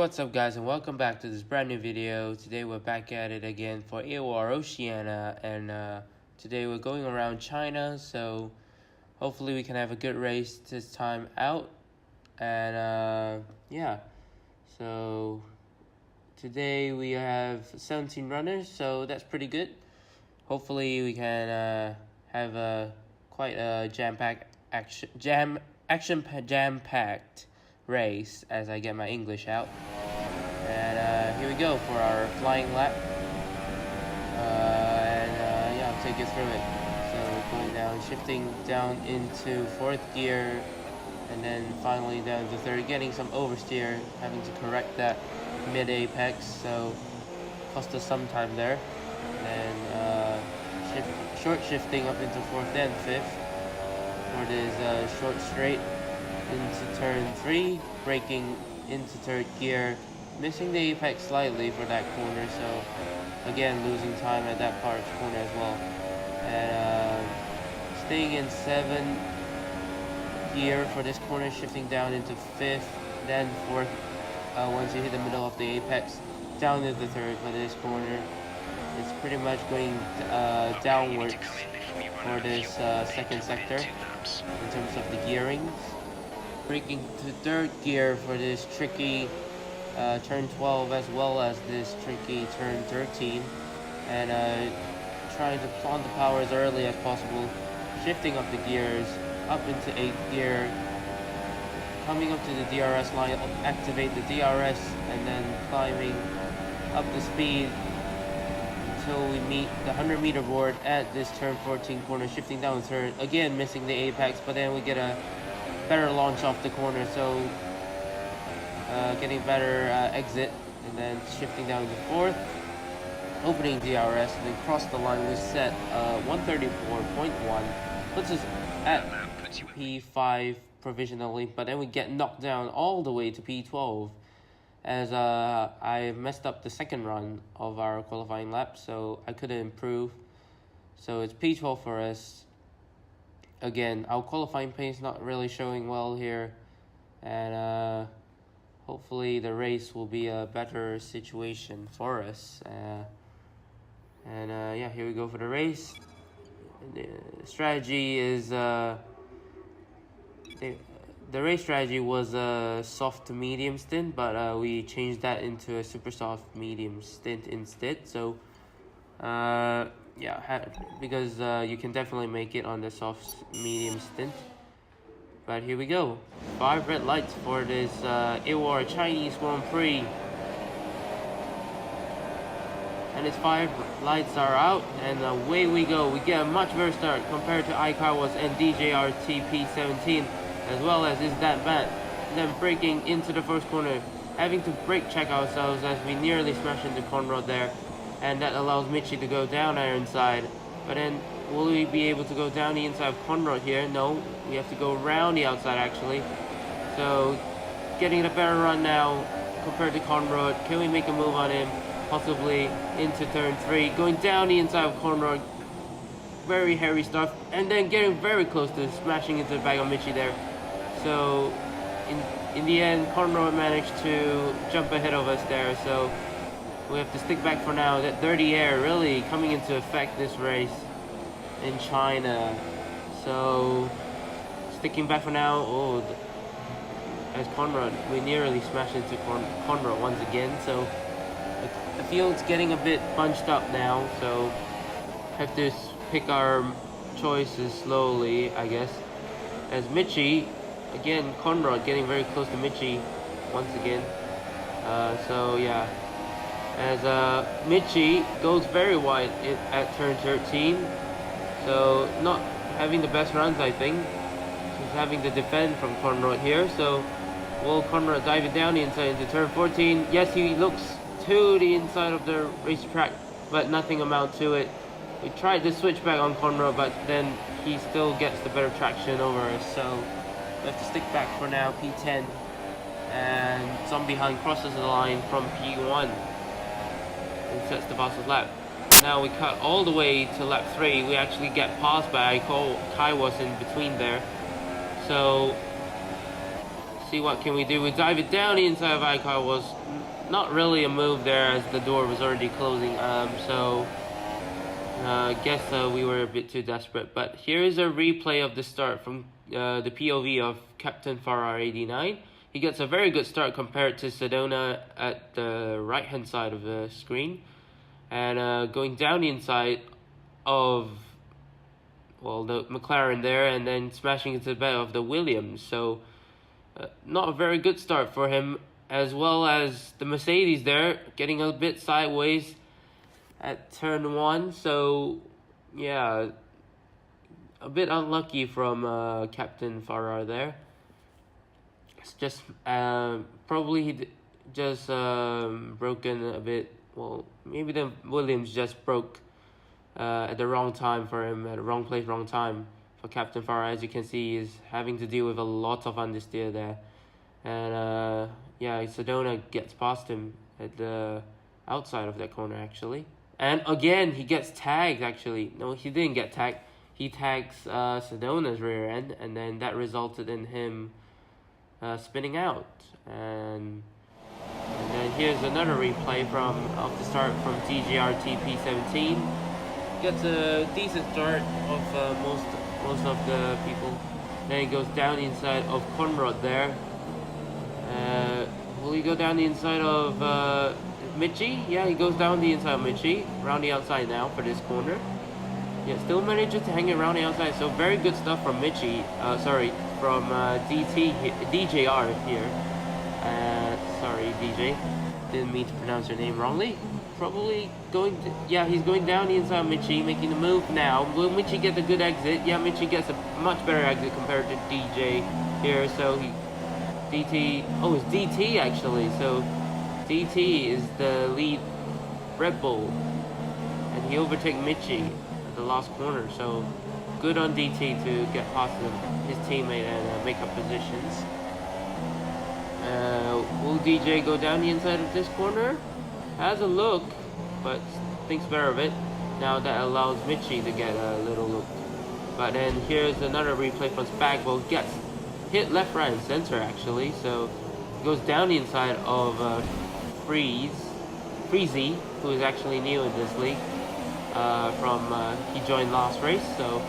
what's up guys, and welcome back to this brand new video. Today we're back at it again for AOR Oceania, and today we're going around China, so hopefully we can have a good race this time out. And yeah, so today we have 17 runners, so that's pretty good. Hopefully we can have a quite a jam-packed jam-packed race as I get my English out. And here we go for our flying lap. Yeah, I'll take you through it. So we're going down, shifting down into 4th gear, and then finally down to 3rd, getting some oversteer, having to correct that mid-apex, so cost us some time there. And then short shifting up into 4th and 5th for this short straight into turn 3, braking into 3rd gear, missing the apex slightly for that corner, so again losing time at that part of the corner as well. And staying in 7th gear for this corner, shifting down into 5th, then 4th once you hit the middle of the apex, down into 3rd for this corner. It's pretty much going downwards for this second sector in terms of the gearings. Braking to 3rd gear for this tricky turn 12 as well as this tricky turn 13, and trying to plant the power as early as possible, shifting up the gears up into 8th gear, coming up to the DRS line, activate the DRS, and then climbing up the speed until we meet the 100-meter board at this turn 14 corner, shifting down 3rd, again missing the apex, but then we get a better launch off the corner, so getting better exit, and then shifting down to 4th, opening DRS, and then cross the line. We set 134.1, puts us at P5 provisionally, but then we get knocked down all the way to P12 as I messed up the second run of our qualifying lap, so I couldn't improve. So it's P12 for us. Again, our qualifying pace not really showing well here, and hopefully the race will be a better situation for us. Yeah, here we go for the race. The strategy is the race strategy was a soft to medium stint, but we changed that into a super soft medium stint instead. So yeah, because you can definitely make it on the soft medium stint. But here we go, 5 red lights for this AOR Chinese Grand Prix, and its 5 lights are out, and away we go. We get a much better start compared to Aikawa's and DJRT P17, as well as Is That Bad. And then braking into the first corner, having to brake check ourselves as we nearly smash into Conrad there, and that allows Michi to go down our inside. But then will we be able to go down the inside of Conrad here? No, we have to go around the outside actually. So getting a better run now compared to Conrad. Can we make a move on him? Possibly into turn 3, going down the inside of Conrad. Very hairy stuff, and then getting very close to smashing into the back of Michi there. So in the end, Conrad managed to jump ahead of us there, so we have to stick back for now. That dirty air really coming into effect this race in China. So sticking back for now. Oh, as Conrad, we nearly smashed into Conrad once again. So the field's getting a bit bunched up now, so have to pick our choices slowly, I guess. As Michi, again, Conrad getting very close to Michi once again. So yeah, as Michi goes very wide at turn 13, so not having the best runs, I think. He's having to defend from Conrad here, so will Conrad dive it down the inside into turn 14? Yes, he looks to the inside of the racetrack, but nothing amount to it. We tried to switch back on Conrad, but then he still gets the better traction over us, so we have to stick back for now, P10, and some behind crosses the line from P1 and sets the fastest lap. Now we cut all the way to lap 3. We actually get passed by Kai was in between there, so see what can we do. We dive it down the inside of iCar. Was not really a move there as the door was already closing. So I guess we were a bit too desperate. But here is a replay of the start from the POV of Captain Farrar 89. He gets a very good start compared to Sedona at the right hand side of the screen. And going down the inside of, well, the McLaren there, and then smashing into the back of the Williams. So not a very good start for him, as well as the Mercedes there getting a bit sideways at turn 1. So yeah, a bit unlucky from Captain Farrar there. It's just probably he just broken a bit. Well, maybe the Williams just broke at the wrong time for him, at the wrong place, wrong time for Captain Farrar. As you can see, he's having to deal with a lot of understeer there. And yeah, Sedona gets past him at the outside of that corner, actually. And again, he gets tagged, actually. No, he didn't get tagged. He tags Sedona's rear end, and then that resulted in him spinning out. And then here's another replay from off the start from DJRT P17. Gets a decent start of most of the people. Then he goes down the inside of Conrad there. Will he go down the inside of Michi? Yeah, he goes down the inside of Michi. Around the outside now for this corner. Yeah, still manages to hang it around the outside. So very good stuff from Michi. From DJR here. Sorry, DJ. Didn't mean to pronounce your name wrongly. Probably going to, yeah, he's going down the inside of Michi, making the move now. Will Michi get a good exit? Yeah, Michi gets a much better exit compared to DJ here. So he, DT, oh, it's DT actually. So DT is the lead Red Bull, and he overtakes Michi at the last corner. So good on DT to get past his teammate and make up positions. Will DJ go down the inside of this corner? Has a look, but thinks better of it. Now that allows Michi to get a little look. But then here's another replay from Spagbo. Gets hit left, right, and center actually. So goes down the inside of Freezy, who is actually new in this league. He joined last race. So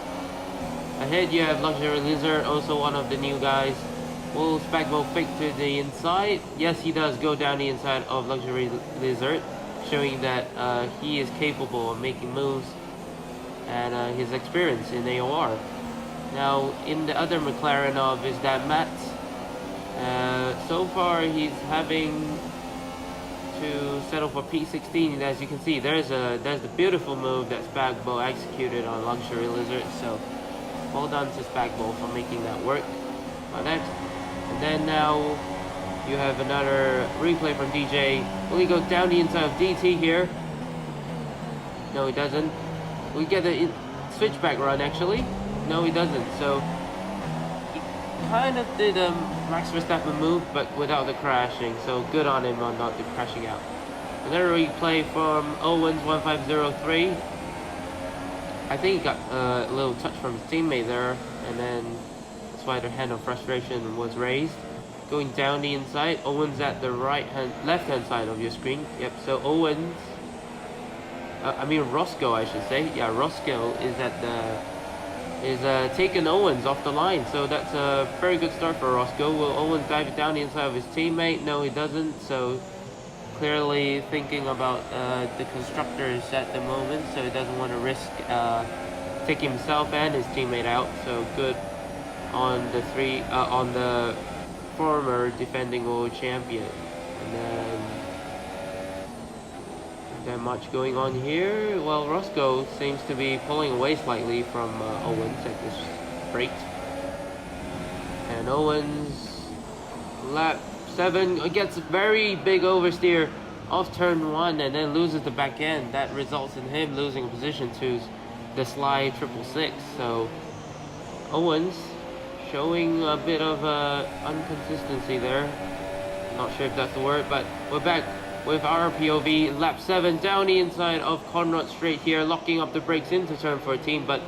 ahead you have Luxury Lizard, also one of the new guys. Will Spagbo fake to the inside? Yes, he does go down the inside of Luxury Lizard, showing that he is capable of making moves and his experience in AOR. Now, in the other McLaren of is that Matt. So far, he's having to settle for P16. As you can see, there's the beautiful move that Spagbo executed on Luxury Lizard. So, well done to Spagbo for making that work. And then now you have another replay from DJ. Will he go down the inside of DT here? No, he doesn't. We get the switchback run actually. No, he doesn't. So he kind of did a Max Verstappen move, but without the crashing. So good on him on not crashing out. Another replay from Owens 1503. I think he got a little touch from his teammate there, and then that's why their hand of frustration was raised. Going down the inside, Owens at the left hand side of your screen. Yep, so Owens, Roscoe I should say. Yeah, Roscoe is taking Owens off the line. So that's a very good start for Roscoe. Will Owens dive it down the inside of his teammate? No, he doesn't. So clearly thinking about the constructors at the moment. So he doesn't want to risk taking himself and his teammate out. So good on the former defending world champion. And then much going on here. Well, Roscoe seems to be pulling away slightly from Owens at this break. And Owens, lap 7, gets a very big oversteer off turn 1 and then loses the back end. That results in him losing a position to the slide 666. So Owens showing a bit of inconsistency there. Not sure if that's the word, but we're back with our POV. Lap 7 down the inside of Conrad straight here, locking up the brakes into turn 14, but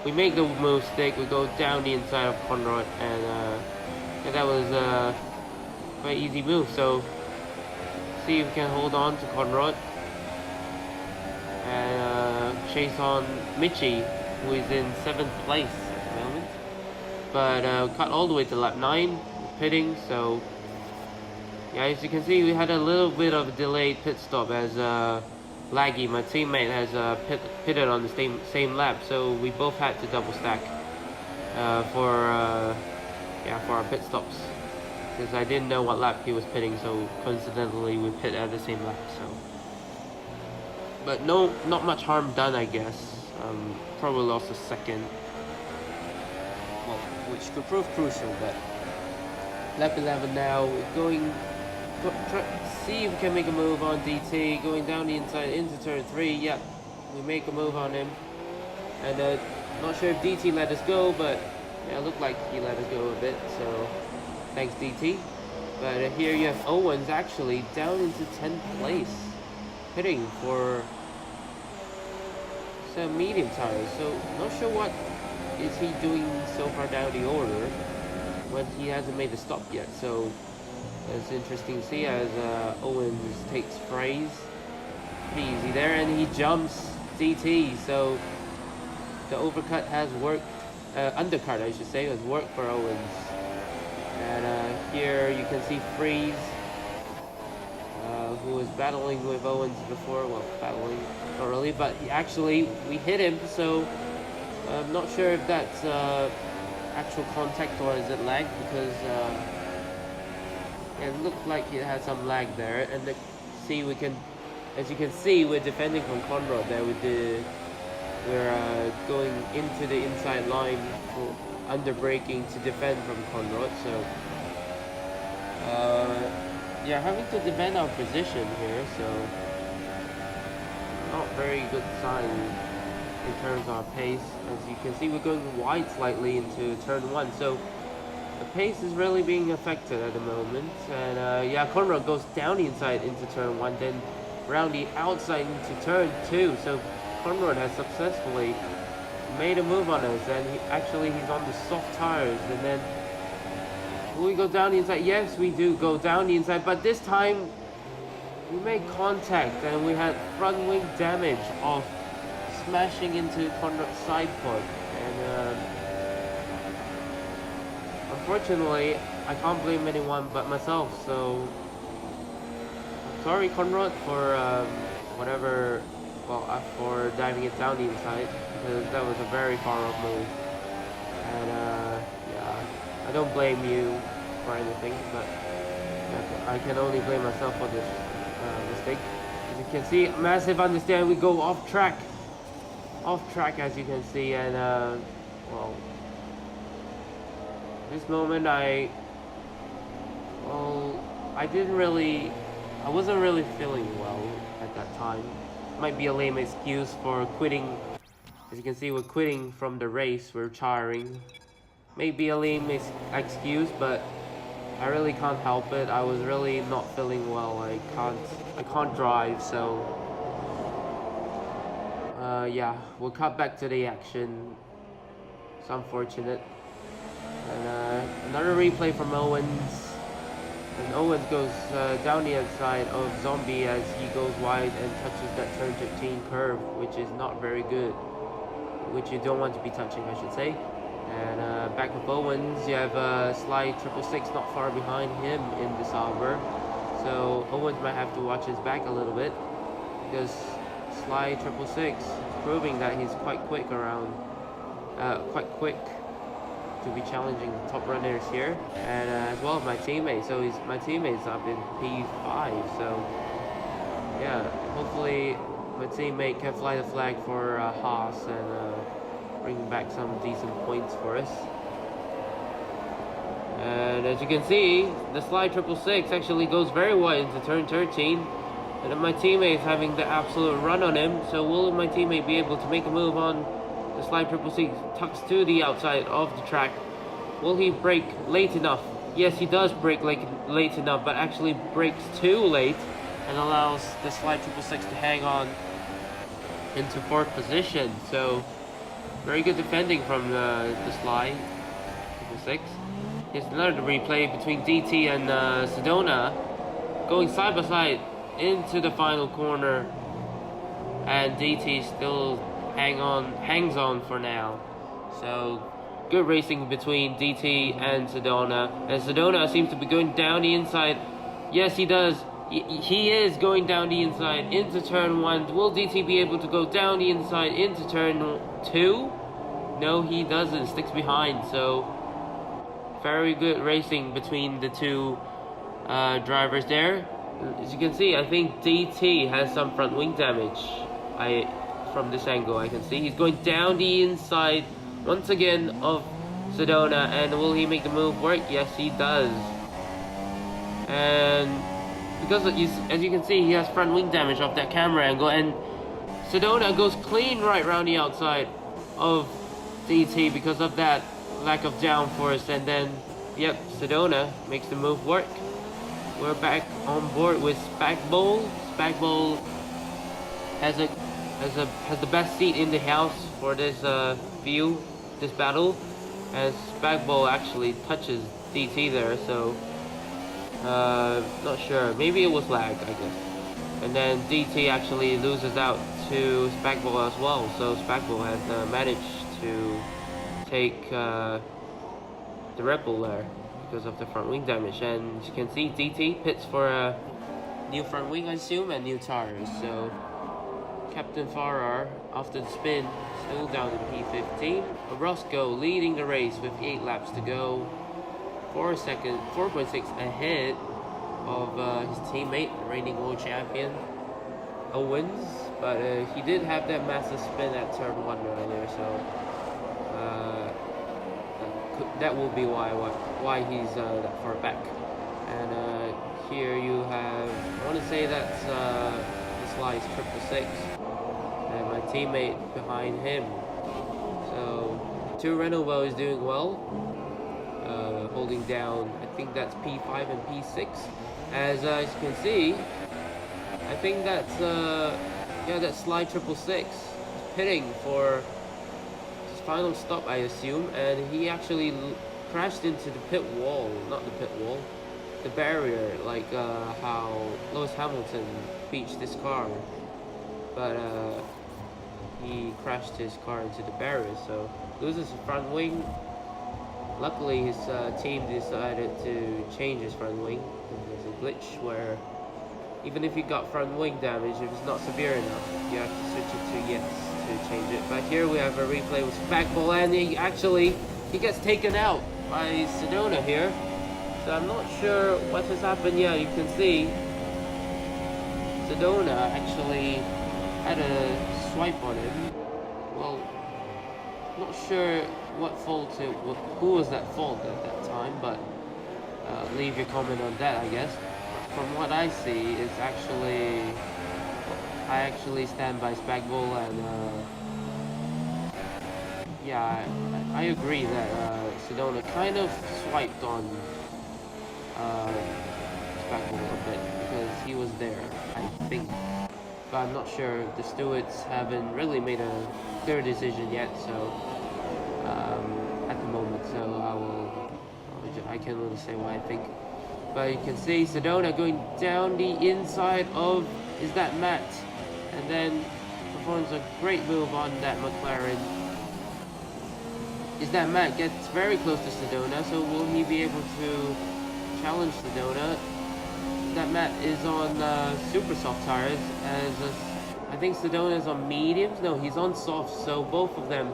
we make the move stick. We go down the inside of Conrad, and that was quite easy move. So see if we can hold on to Conrad and chase on Michi, who is in 7th place at the moment. But cut all the way to lap 9, pitting. So yeah, as you can see, we had a little bit of a delayed pit stop as Laggy, my teammate, has pitted on the same lap. So we both had to double stack for our pit stops, because I didn't know what lap he was pitting. So coincidentally, we pit at the same lap. So, but not much harm done, I guess. Probably lost a second, well, which could prove crucial. But lap 11 now, we're going. See if we can make a move on DT, going down the inside into turn 3. Yep, we make a move on him, and not sure if DT let us go, but yeah, it looked like he let us go a bit, so thanks DT. But here you have Owens actually down into 10th place, pitting for some medium tires. So not sure what is he doing so far down the order when he hasn't made the stop yet. So it's interesting to see as Owens takes phrase pretty easy there, and he jumps DT. So the overcut has worked, undercut I should say, has worked for Owens. And here you can see Freeze, who was battling with Owens before. Well, battling not really, but we hit him. So I'm not sure if that's actual contact or is it lag, because it looked like it had some lag there. And as you can see, we're defending from Conrad there with we're going into the inside line for under braking to defend from Conrad. So yeah, having to defend our position here, so not very good sign in terms of our pace. As you can see, we're going wide slightly into turn 1, so the pace is really being affected at the moment. And yeah, Conrad goes down the inside into turn 1, then round the outside into turn 2. So Conrad has successfully made a move on us, and he's on the soft tires. And then will we go down the inside? Yes, we do go down the inside, but this time we made contact and we had front wing damage of smashing into Conrad's side pod. And unfortunately, I can't blame anyone but myself. So I'm sorry, Conrad, for whatever. Well, for diving it down the inside, because that was a very far off move. And yeah, I don't blame you for anything, but I can only blame myself for this mistake. As you can see, massive understand, we go off track as you can see. And well, this moment I wasn't really feeling well at that time. Might be a lame excuse for quitting. As you can see, we're quitting from the race, we're retiring. Maybe a lame excuse, but I really can't help it. I was really not feeling well. I can't drive, so yeah, we'll cut back to the action. It's unfortunate. And another replay from Owens. And Owens goes down the outside of Zombie as he goes wide and touches that turn 15 curve, which is not very good, which you don't want to be touching, I should say. And back with Owens, you have Sly 666 not far behind him in the Sauber. So Owens might have to watch his back a little bit, because Sly 666 is proving that he's quite quick to be challenging the top runners here, and as well as my teammate. So my teammate's up in P5. So yeah, hopefully my teammate can fly the flag for Haas and bring back some decent points for us. And as you can see, the Sly 666 actually goes very wide into turn 13, and my teammate is having the absolute run on him. So will my teammate be able to make a move on the Sly 666? Tucks to the outside of the track. Will he brake late enough? Yes, he does brake late enough, but actually brakes too late and allows the Sly 666 to hang on into 4th position. So very good defending from the Sly 666. Here's another replay between DT and Sedona, going side by side into the final corner, and DT still hangs on for now. So good racing between DT and Sedona, and Sedona seems to be going down the inside. Yes, he does. He is going down the inside into turn 1. Will DT be able to go down the inside into turn 2? No, he doesn't. Sticks behind. So very good racing between the two drivers there. As you can see, I think DT has some front wing damage. From this angle, I can see he's going down the inside once again of Sedona, and will he make the move work? Yes, he does. And because as you can see, he has front wing damage off that camera angle, and Sedona goes clean right around the outside of DT because of that lack of downforce. And then, yep, Sedona makes the move work. We're back on board with Spackbowl. Spackbowl has the best seat in the house for this this battle, and Spackbowl actually touches DT there, so not sure, maybe it was lag, I guess. And then DT actually loses out to Spackbowl as well, so Spackbowl has managed to take the Red Bull there because of the front wing damage. And as you can see, DT pits for a new front wing, I assume, and new tires. So Captain Farrar, after the spin, still down in P15. Roscoe leading the race with 8 laps to go. 4.6 ahead of his teammate, reigning world champion, Owens. But he did have that massive spin at turn 1 earlier, so that will be why he's that far back. And here you have, I want to say that's this line is 666. And my teammate behind him. So 2 Renault is doing well, holding down, I think that's P5 and P6. As you can see, I think that's yeah, that's slide 666 pitting for his final stop, I assume, and he actually crashed into the pit wall, not the pit wall, the barrier, like how Lewis Hamilton beached his car, but he crashed his car into the barrier, so loses his front wing. Luckily, his team decided to change his front wing. There's a glitch where even if you got front wing damage, if it's not severe enough, you have to switch it to yes to change it. But here we have a replay with Spackbowl, and he gets taken out by Sedona here. So I'm not sure what has happened. Yeah, you can see Sedona actually had a swipe on him. Well, not sure who was that fault at that time, but leave your comment on that, I guess. From what I see, it's actually, I actually stand by Spackbowl, and yeah, I agree that Sedona kind of swiped on Spackbowl a bit because he was there, I think. But I'm not sure. The stewards haven't really made a clear decision yet, so at the moment, so I can only say what I think. But you can see Sedona going down the inside of, is that Matt? And then performs a great move on that McLaren. Is that Matt gets very close to Sedona, so will he be able to challenge Sedona? That Matt is on super soft tires, as I think Sedona is on mediums. No, he's on soft, so both of them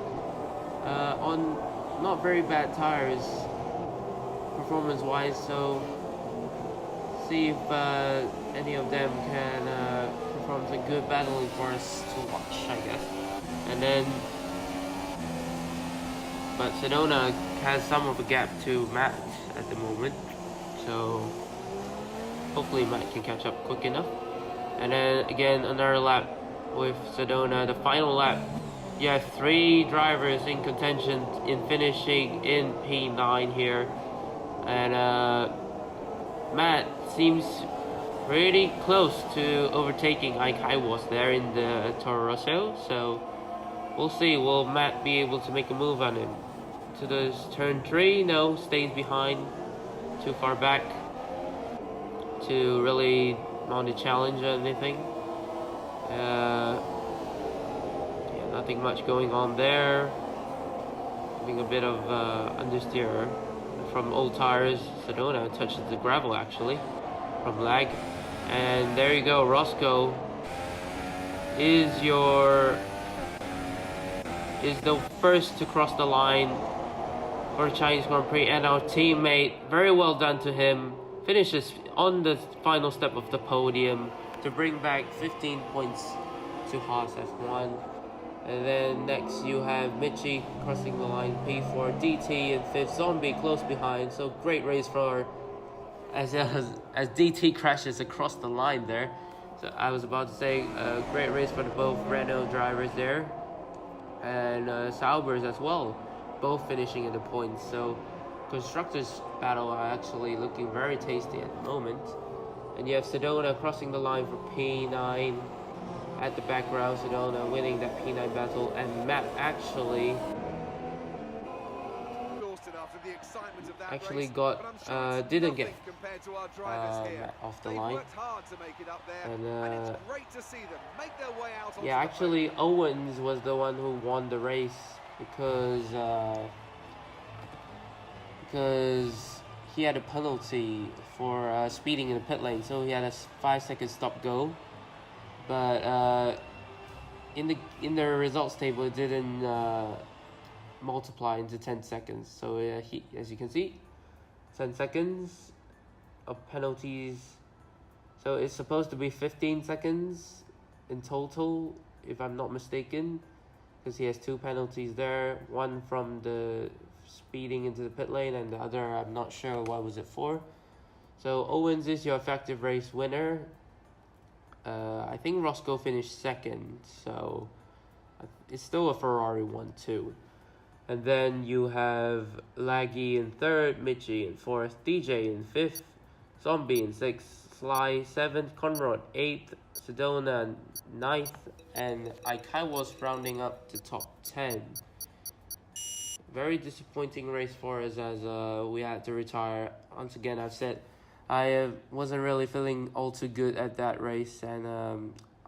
on not very bad tires performance-wise. So see if any of them can perform some good battling for us to watch, I guess. And then, but Sedona has some of a gap to Matt at the moment, so hopefully Matt can catch up quick enough. And then again, another lap with Sedona, the final lap. You have 3 drivers in contention in finishing in P9 here. And Matt seems pretty close to overtaking Ike Highwas there in the Toro Rosso. So we'll see, will Matt be able to make a move on him? To the turn 3, no, stays behind. too far back to really mount a challenge or anything. Yeah, nothing much going on there. Having a bit of understeer from old tires. Sedona touches the gravel actually from lag. And there you go, Roscoe is the first to cross the line for Chinese Grand Prix, and our teammate, very well done to him, finishes on the final step of the podium to bring back 15 points to Haas F1. And then next you have Michi crossing the line, P4, DT in 5th, Zombie close behind. So great race for as DT crashes across the line there. So I was about to say great race for both Renault drivers there, and Saubers as well, both finishing in the points. So constructors battle are actually looking very tasty at the moment. And you have Sedona crossing the line for P9 at the background. Sedona winning that P9 battle, and Matt actually got didn't get off the line. And yeah, actually Owens was the one who won the race because he had a penalty for speeding in the pit lane, so he had a 5-second stop go. But in the results table, it didn't multiply into 10 seconds. So he, as you can see, 10 seconds of penalties. So it's supposed to be 15 seconds in total, if I'm not mistaken, because he has 2 penalties there. One from the speeding into the pit lane, and the other I'm not sure what was it for. So Owens is your effective race winner. I think Roscoe finished 2nd, so it's still a Ferrari 1-2. And then you have Laggy in 3rd, Michi in 4th, DJ in 5th, Zombie in 6th, Sly 7th, Conrad 8th, Sedona 9th, and Aikai was rounding up the top 10. Very disappointing race for us, as we had to retire. Once again, I've said I wasn't really feeling all too good at that race, and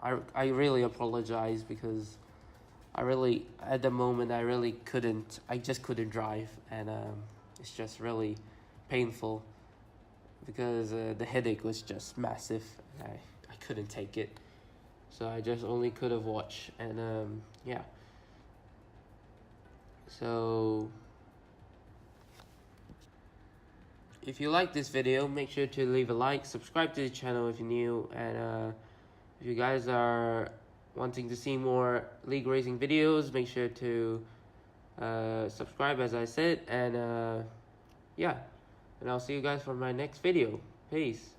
I really apologize, because at the moment I just couldn't drive, and it's just really painful, because the headache was just massive. I couldn't take it, so I just only could have watched, and yeah. So if you like this video, make sure to leave a like, subscribe to the channel if you're new, and if you guys are wanting to see more league racing videos, make sure to subscribe, as I said, and yeah, and I'll see you guys for my next video. Peace.